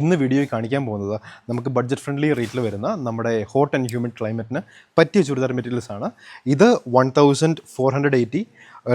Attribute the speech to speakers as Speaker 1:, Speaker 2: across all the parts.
Speaker 1: ഇന്ന് വീഡിയോയിൽ കാണിക്കാൻ പോകുന്നത് നമുക്ക് ബഡ്ജറ്റ് ഫ്രണ്ട്ലി റേറ്റിൽ വരുന്ന നമ്മുടെ ഹോട്ട് ആൻഡ് ഹ്യൂമിഡ് ക്ലൈമറ്റിന് പറ്റിയ ചുരിദാർ മെറ്റീരിയൽസ് ആണ്. ഇത് 1480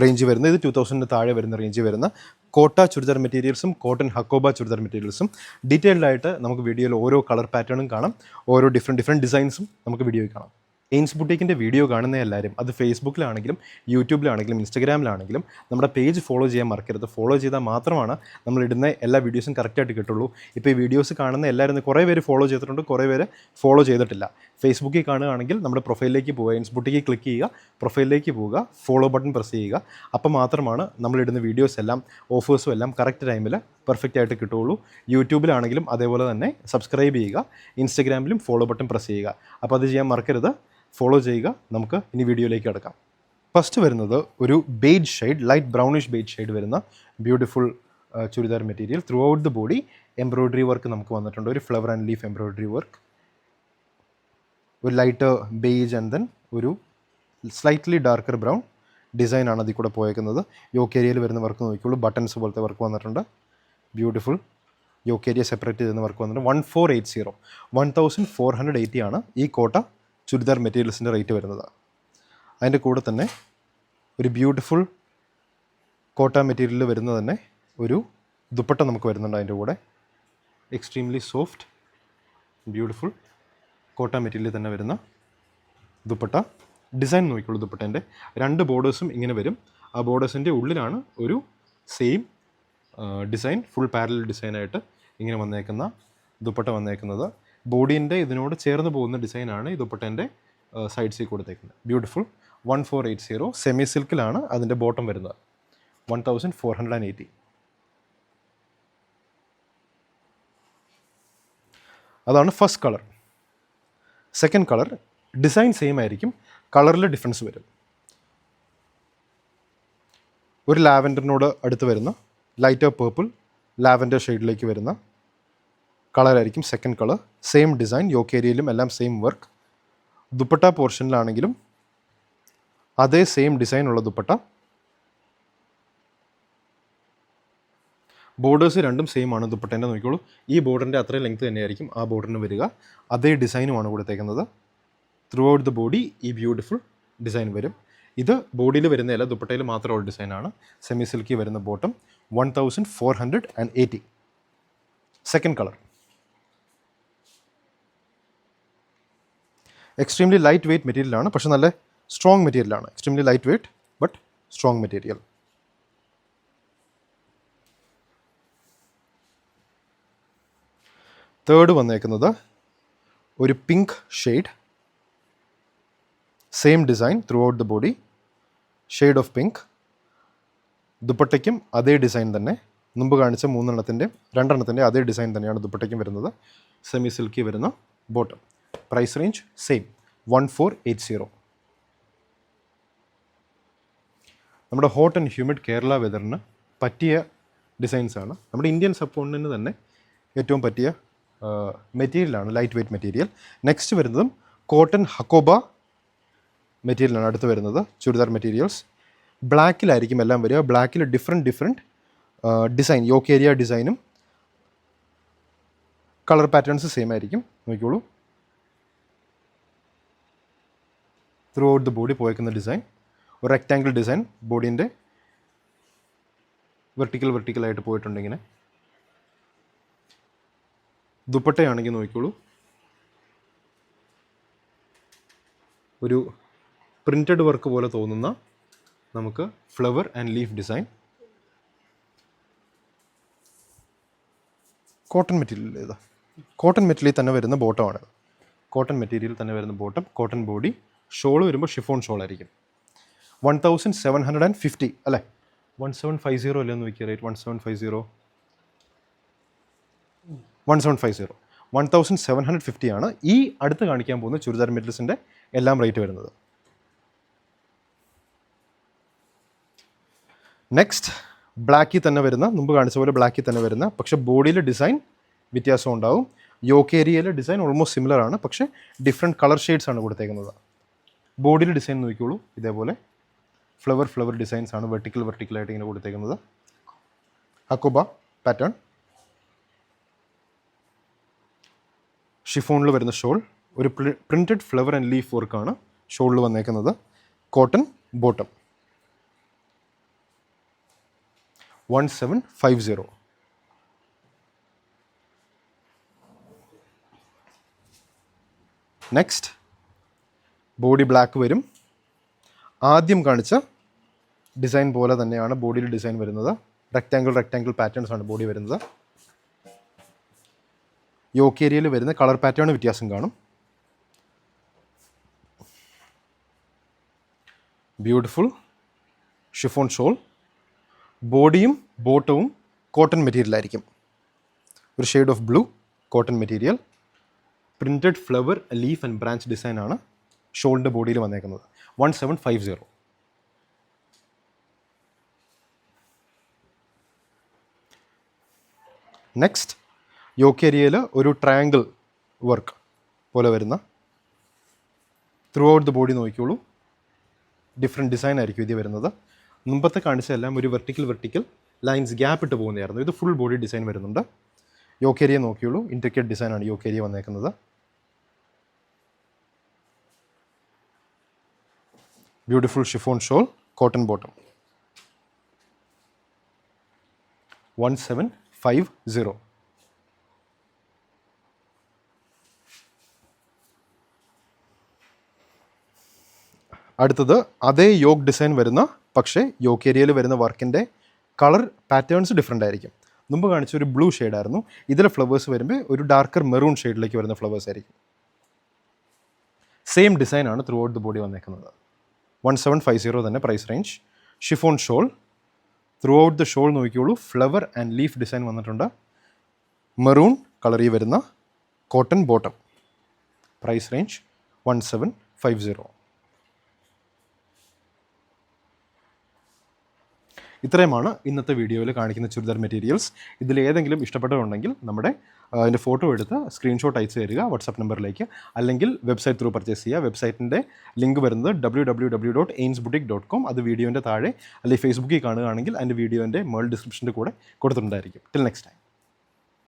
Speaker 1: റേഞ്ച് വരുന്ന, ഇത് 2000 താഴെ വരുന്ന റേഞ്ച് വരുന്ന കോട്ട ചുരിദാർ മെറ്റീരിയൽസും കോട്ടൺ ഹക്കോബ ചുരിദാർ മെറ്റീരിയൽസും ഡീറ്റെയിൽഡ് ആയിട്ട് നമുക്ക് വീഡിയോയിൽ ഓരോ കളർ പാറ്റേണും കാണാം, ഓരോ ഡിഫറെൻറ്റ് ഡിസൈൻസും നമുക്ക് വീഡിയോയിൽ കാണാം. എയിൻസ് ബുട്ടീക്കിൻ്റെ വീഡിയോ കാണുന്ന എല്ലാവരും അത് ഫേസ്ബുക്കിലാണെങ്കിലും യൂട്യൂബിലാണെങ്കിലും ഇൻസ്റ്റഗ്രാമിലാണെങ്കിലും നമ്മുടെ പേജ് ഫോളോ ചെയ്യാൻ മറക്കരുത്. ഫോളോ ചെയ്താൽ മാത്രമാണ് നമ്മളിടുന്ന എല്ലാ വീഡിയോസും കറക്റ്റായിട്ട് കിട്ടുള്ളൂ. ഇപ്പോൾ ഈ വീഡിയോസ് കാണുന്ന എല്ലാവരും കുറേ പേര് ഫോളോ ചെയ്തിട്ടുണ്ട്, കുറേ പേര് ഫോളോ ചെയ്തിട്ടില്ല. ഫേസ്ബുക്കിൽ കാണുകയാണെങ്കിൽ നമ്മുടെ പ്രൊഫൈലിലേക്ക് പോവുക, എയിൻസ് ബുട്ടീക്ക് ക്ലിക്ക് ചെയ്യുക, പ്രൊഫൈലിലേക്ക് പോവുക, ഫോളോ ബട്ടൺ പ്രസ് ചെയ്യുക. അപ്പോൾ മാത്രമാണ് നമ്മളിടുന്ന വീഡിയോസ് എല്ലാം ഓഫേഴ്സും എല്ലാം കറക്റ്റ് ടൈമിൽ പെർഫെക്റ്റ് ആയിട്ട് കിട്ടുകയുള്ളൂ. യൂട്യൂബിലാണെങ്കിലും അതേപോലെ തന്നെ സബ്സ്ക്രൈബ് ചെയ്യുക, ഇൻസ്റ്റഗ്രാമിലും ഫോളോ ബട്ടൺ പ്രസ് ചെയ്യുക. അപ്പോൾ അത് ചെയ്യാൻ മറക്കരുത്, ഫോളോ ചെയ്യുക. നമുക്ക് ഇനി വീഡിയോയിലേക്ക് കിടക്കാം. ഫസ്റ്റ് വരുന്നത് ഒരു beige shade, light brownish beige shade വരുന്ന beautiful churidar material. Throughout the body embroidery work നമുക്ക് വന്നിട്ടുണ്ട്. ഒരു flower and leaf embroidery work, ഒരു ലൈറ്റ് ബേജ് ആൻഡ് ദെൻ ഒരു സ്ലൈറ്റ്ലി ഡാർക്കർ ബ്രൗൺ ഡിസൈനാണ് അതിൽ കൂടെ പോയേക്കുന്നത്. യോക്ക് ഏരിയയിൽ വരുന്ന വർക്ക് നോക്കിക്കോളൂ, ബട്ടൺസ് പോലത്തെ വർക്ക് വന്നിട്ടുണ്ട്. ബ്യൂട്ടിഫുൾ യോക്ക് ഏരിയ സെപ്പറേറ്റ് ചെയ്യുന്ന വർക്ക് വന്നിട്ടുണ്ട്. 1480 ആണ് ഈ കോട്ട ചുരിദാർ മെറ്റീരിയൽസിൻ്റെ റേറ്റ് വരുന്നത്. അതിൻ്റെ കൂടെ തന്നെ ഒരു ബ്യൂട്ടിഫുൾ കോട്ട മെറ്റീരിയൽ വരുന്ന തന്നെ ഒരു ദുപ്പട്ട നമുക്ക് വരുന്നുണ്ട്. അതിൻ്റെ കൂടെ എക്സ്ട്രീംലി സോഫ്റ്റ് ബ്യൂട്ടിഫുൾ കോട്ട മെറ്റീരിയൽ തന്നെ വരുന്ന ദുപ്പട്ട. ഡിസൈൻ നോക്കിക്കോളൂ, ദുപ്പട്ടേൻ്റെ രണ്ട് ബോർഡേഴ്സും ഇങ്ങനെ വരും. ആ ബോർഡേഴ്സിൻ്റെ ഉള്ളിലാണ് ഒരു സെയിം ഡിസൈൻ, ഫുൾ പാരലൽ ഡിസൈനായിട്ട് ഇങ്ങനെ വന്നേക്കുന്ന ദുപ്പട്ട വന്നേക്കുന്നത്. ബോഡീൻ്റെ ഇതിനോട് ചേർന്ന് പോകുന്ന ഡിസൈനാണ് ഈ ദുപ്പട്ടേൻ്റെ സൈഡ്സിൽ കൊടുത്തേക്കുന്നത്. ബ്യൂട്ടിഫുൾ 1480 സെമി സിൽക്കിലാണ് അതിൻ്റെ ബോട്ടം വരുന്നത്. 1480. അതാണ് first colour. Second colour design same ആയിരിക്കും, കളറിൽ ഡിഫറൻസ് വരും. ഒരു ലാവൻഡറിനോട് അടുത്ത് വരുന്ന ലൈറ്റർ പേർപ്പിൾ ലാവൻഡർ ഷെയ്ഡിലേക്ക് വരുന്ന കളറായിരിക്കും second colour. Same design, yoke ഏരിയയിലും എല്ലാം സെയിം വർക്ക്. ദുപ്പട്ട പോർഷനിലാണെങ്കിലും അതേ സെയിം ഡിസൈനുള്ള ദുപ്പട്ട. ബോർഡേഴ്സ് രണ്ടും സെയിം ആണ് ദുപ്പട്ടേൻ്റെ നോക്കിക്കോളൂ. ഈ ബോർഡറിൻ്റെ അത്രയും ലെങ്ത് തന്നെയായിരിക്കും ആ ബോർഡറിന് വരിക. അതേ ഡിസൈനുമാണ് കൊടുത്തേക്കുന്നത്. ത്രൂ ഔട്ട് ദ ബോഡി ഈ ബ്യൂട്ടിഫുൾ ഡിസൈൻ വരും. ഇത് ബോഡിയിൽ വരുന്നതല്ല, ദുപ്പട്ടയിൽ മാത്രമുള്ള ഡിസൈനാണ്. സെമി സിൽക്കി വരുന്ന bottom. 1480. Second colour extremely light weight മെറ്റീരിയലാണ്, പക്ഷെ നല്ല സ്ട്രോങ് മെറ്റീരിയലാണ്. Extremely light weight but strong material. Third വന്നേക്കുന്നത് ഒരു pink shade, same design throughout the body, shade of pink. ദുപ്പട്ടയ്ക്കും അതേ ഡിസൈൻ തന്നെ, മുമ്പ് കാണിച്ച രണ്ടെണ്ണത്തിൻ്റെ അതേ ഡിസൈൻ തന്നെയാണ് ദുപ്പട്ടയ്ക്കും വരുന്നത്. സെമി സിൽക്കി വരുന്ന ബോട്ടം. Price range same 1480. നമ്മുടെ ഹോട്ട് ആൻഡ് ഹ്യൂമിഡ് കേരള വെതറിന് പറ്റിയ ഡിസൈൻസാണ്. നമ്മുടെ ഇന്ത്യൻ സബ്കോണ്ടിന് തന്നെ ഏറ്റവും പറ്റിയ മെറ്റീരിയലാണ്, ലൈറ്റ് വെയ്റ്റ് മെറ്റീരിയൽ. നെക്സ്റ്റ് വരുന്നതും കോട്ടൺ ഹക്കോബ മെറ്റീരിയലാണ് അടുത്ത് വരുന്നത്. ചുരിദാർ മെറ്റീരിയൽസ് ബ്ലാക്കിലായിരിക്കും എല്ലാം വരിക. ബ്ലാക്കിൽ ഡിഫറെൻറ്റ് ഡിസൈൻ, യോക്ക് ഏരിയ ഡിസൈനും കളർ പാറ്റേൺസ് സെയിം ആയിരിക്കും. നോക്കിക്കോളൂ, ത്രൂ ഔട്ട് ദ ബോഡി പോയേക്കുന്ന ഡിസൈൻ. ഒരു റെക്റ്റാങ്കിൾ ഡിസൈൻ ബോഡീൻ്റെ വെർട്ടിക്കലായിട്ട് പോയിട്ടുണ്ട് ഇങ്ങനെ. ദുപ്പട്ടയാണെങ്കിൽ നോക്കിക്കോളൂ, ഒരു പ്രിൻറ്റഡ് വർക്ക് പോലെ തോന്നുന്ന നമുക്ക് flower and leaf design. Cotton material ഏതാ? കോട്ടൺ മെറ്റീരിയൽ തന്നെ വരുന്ന ബോട്ടമാണിത്. കോട്ടൺ മെറ്റീരിയൽ തന്നെ വരുന്ന ബോട്ടം, കോട്ടൺ ബോഡി. ഷോൾ വരുമ്പോൾ ഷിഫോൺ ഷോൾ ആയിരിക്കും. 1750 അല്ലേ? 1750 അല്ലേ എന്ന് നോക്കിയ റേറ്റ്? 1750 ആണ് ഈ അടുത്ത് കാണിക്കാൻ പോകുന്ന ചുരിദാർ മെറ്റീരിയൽസിൻ്റെ എല്ലാം റേറ്റ് വരുന്നത്. നെക്സ്റ്റ് ബ്ലാക്കിൽ തന്നെ വരുന്ന, മുമ്പ് കാണിച്ച പോലെ ബ്ലാക്കിൽ തന്നെ വരുന്ന, പക്ഷേ ബോഡിയിൽ ഡിസൈൻ വ്യത്യാസം ഉണ്ടാവും. യോക്ക് ഏരിയയിലെ ഡിസൈൻ ഓൾമോസ്റ്റ് സിമിലർ ആണ്, പക്ഷേ ഡിഫറെൻറ്റ് കളർ ഷെയ്ഡ്സ് ആണ് കൊടുത്തേക്കുന്നത്. ബോഡിയിൽ ഡിസൈൻ നോക്കിക്കോളൂ, ഇതേപോലെ ഫ്ലവർ ഡിസൈൻസ് ആണ് വെർട്ടിക്കലായിട്ട് ഇങ്ങനെ കൊടുത്തേക്കുന്നത്. ഹക്കോബ പാറ്റേൺ. ഷിഫോണിൽ വരുന്ന ഷോൾ, ഒരു പ്രിൻറ്റഡ് ഫ്ലവർ ആൻഡ് ലീഫ് വർക്കാണ് ഷോളിൽ വന്നേക്കുന്നത്. Cotton bottom. 1750. Next body black വരും. ആദ്യം കാണിച്ച ഡിസൈൻ പോലെ തന്നെയാണ് ബോഡിയിൽ ഡിസൈൻ വരുന്നത്. റെക്റ്റാങ്കിൾ പാറ്റേൺസ് ആണ് ബോഡി വരുന്നത്. യോക്ക് ഏരിയയിൽ വരുന്ന കളർ പാറ്റേൺ വ്യത്യാസം കാണും. Beautiful chiffon shawl. ബോഡിയും ബോട്ടവും കോട്ടൺ മെറ്റീരിയലായിരിക്കും. ഒരു shade of blue cotton material. Printed flower leaf and branch ഡിസൈനാണ് ഷോളിൻ്റെ ബോഡിയിൽ വന്നേക്കുന്നത്. 1750. നെക്സ്റ്റ് യോക്ക് ഏരിയയിൽ ഒരു ട്രയാങ്കിൾ വർക്ക് പോലെ വരുന്ന, ത്രൂ ഔട്ട് ദ ബോഡി നോക്കിക്കോളൂ, ഡിഫറെൻറ്റ് ഡിസൈൻ ആയിരിക്കും ഇത് വരുന്നത്. മുമ്പത്തെ കാണിച്ചതെല്ലാം ഒരു വെർട്ടിക്കൽ ലൈൻസ് ഗ്യാപ്പ് ഇട്ട് പോകുന്നതായിരുന്നു. ഇത് ഫുൾ ബോഡി ഡിസൈൻ വരുന്നുണ്ട്. യോക്ക് ഏരിയ നോക്കിയോളൂ, ഇൻട്രിക്കേറ്റ് ഡിസൈനാണ് യോക്ക് ഏരിയ വന്നേക്കുന്നത്. Beautiful chiffon shawl, cotton bottom. 1750. അടുത്തത് അതേ യോക്ക് ഡിസൈൻ വരുന്ന, പക്ഷേ യോക്ക് ഏരിയയിൽ വരുന്ന വർക്കിൻ്റെ കളർ പാറ്റേൺസ് ഡിഫറെൻ്റ് ആയിരിക്കും. മുമ്പ് കാണിച്ച ഒരു ബ്ലൂ ഷെയ്ഡായിരുന്നു. ഇതിലെ ഫ്ലവേഴ്സ് വരുമ്പോൾ ഒരു ഡാർക്കർ മെറൂൺ ഷെയ്ഡിലേക്ക് വരുന്ന ഫ്ലവേഴ്സ് ആയിരിക്കും. സെയിം ഡിസൈനാണ് ത്രൂ ഔട്ട് ദ ബോഡി വന്നേക്കുന്നത്. 1750 തന്നെ price range. Chiffon shawl. Throughout the shawl നോക്കിയോളൂ, ഫ്ലവർ ആൻഡ് ലീഫ് ഡിസൈൻ വന്നിട്ടുണ്ട്. മെറൂൺ കളറിൽ വരുന്ന കോട്ടൺ ബോട്ടം. Price range 1750. ഇത്രയുമാണ് ഇന്നത്തെ വീഡിയോയിൽ കാണിക്കുന്ന ചുരിദാർ മെറ്റീരിയൽസ്. ഇതിലേതെങ്കിലും ഇഷ്ടപ്പെട്ടതുണ്ടെങ്കിൽ നമ്മുടെ അതിൻ്റെ ഫോട്ടോ എടുത്ത് സ്ക്രീൻഷോട്ട് അയച്ചു തരിക വാട്സാപ്പ് നമ്പറിലേക്ക്, അല്ലെങ്കിൽ വെബ്സൈറ്റ് ത്രൂ പർച്ചേസ് ചെയ്യുക. വെബ്സൈറ്റിൻ്റെ ലിങ്ക് വരുന്നത് www.ainsboutique.com. അത് വീഡിയോൻ്റെ താഴെ അല്ലെങ്കിൽ ഫേസ്ബുക്കിൽ കാണുകയാണെങ്കിൽ അതിൻ്റെ വീഡിയോൻ്റെ മേൾ ഡിസ്ക്രിപ്ഷൻ്റെ കൂടെ കൊടുത്തിട്ടുണ്ടായിരിക്കും. Till next time.